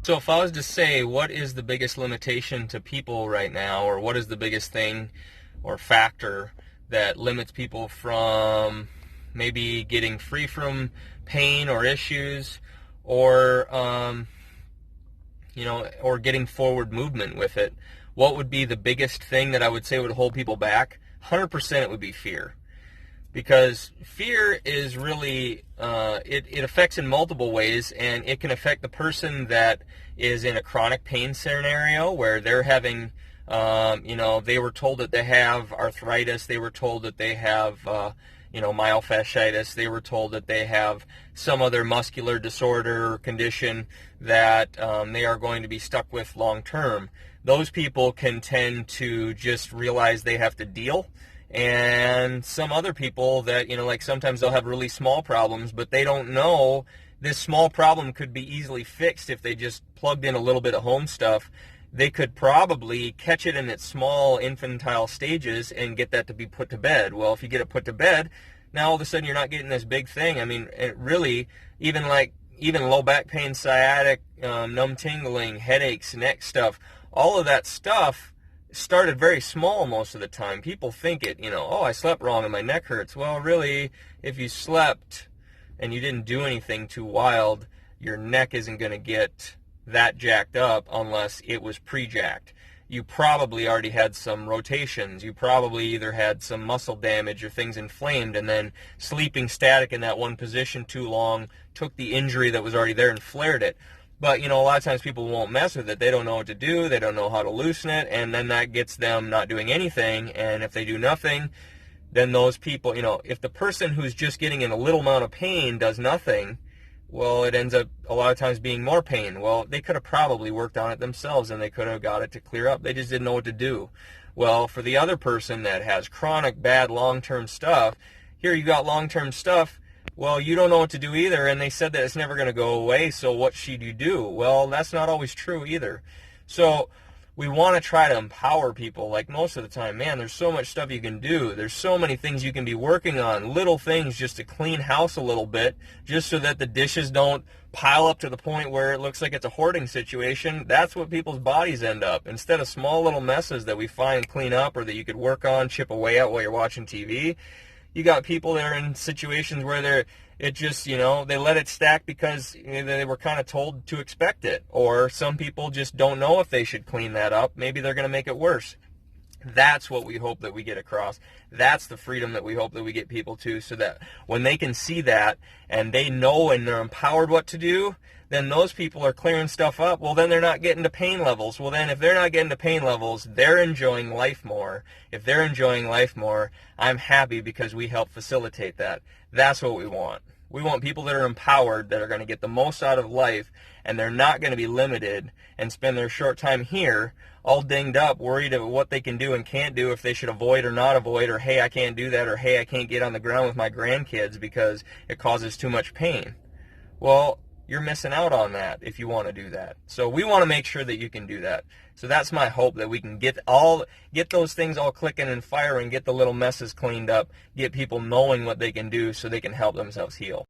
So if I was to say what is the biggest limitation to people right now, or what is the biggest thing or factor that limits people from maybe getting free from pain or issues, or or getting forward movement with it, what would be the biggest thing that I would say would hold people back? 100% it would be fear. Because fear is really, it affects in multiple ways, and it can affect the person that is in a chronic pain scenario where they're having, they were told that they have arthritis, they were told that they have, myofasciitis, they were told that they have some other muscular disorder or condition that they are going to be stuck with long term. Those people can tend to just realize they have to deal. And some other people that, like sometimes they'll have really small problems, but they don't know this small problem could be easily fixed if they just plugged in a little bit of home stuff. They could probably catch it in its small infantile stages and get that to be put to bed. Well, if you get it put to bed, now all of a sudden you're not getting this big thing. I mean, it really, even low back pain, sciatic, numb tingling, headaches, neck stuff, all of that stuff started very small most of the time. People think it, oh, I slept wrong and my neck hurts. Well, really, if you slept and you didn't do anything too wild, your neck isn't going to get that jacked up unless it was pre-jacked. You probably already had some rotations. You probably either had some muscle damage or things inflamed, and then sleeping static in that one position too long took the injury that was already there and flared it. But, a lot of times people won't mess with it. They don't know what to do. They don't know how to loosen it. And then that gets them not doing anything. And if they do nothing, then those people, if the person who's just getting in a little amount of pain does nothing, well, it ends up a lot of times being more pain. Well, they could have probably worked on it themselves and they could have got it to clear up. They just didn't know what to do. Well, for the other person that has chronic, bad, long-term stuff, here you got long-term stuff. Well, you don't know what to do either, and they said that it's never going to go away, so what should you do? Well, that's not always true either. So we want to try to empower people. Like most of the time, man, there's so much stuff you can do. There's so many things you can be working on, little things just to clean house a little bit, just so that the dishes don't pile up to the point where it looks like it's a hoarding situation. That's what people's bodies end up. Instead of small little messes that we find clean up or that you could work on, chip away at while you're watching TV, you got people that are in situations where they let it stack because they were kind of told to expect it. Or some people just don't know if they should clean that up. Maybe they're going to make it worse. That's what we hope that we get across. That's the freedom that we hope that we get people to, so that when they can see that and they know and they're empowered what to do, then those people are clearing stuff up. Well, then they're not getting to pain levels. Well, then if they're not getting to pain levels, they're enjoying life more. If they're enjoying life more, I'm happy because we help facilitate that. That's what we want. We want people that are empowered, that are going to get the most out of life, and they're not going to be limited and spend their short time here all dinged up, worried about what they can do and can't do, if they should avoid or not avoid, or hey, I can't do that, or hey, I can't get on the ground with my grandkids because it causes too much pain. Well, you're missing out on that if you want to do that. So we want to make sure that you can do that. So that's my hope, that we can get those things all clicking and firing, get the little messes cleaned up, get people knowing what they can do so they can help themselves heal.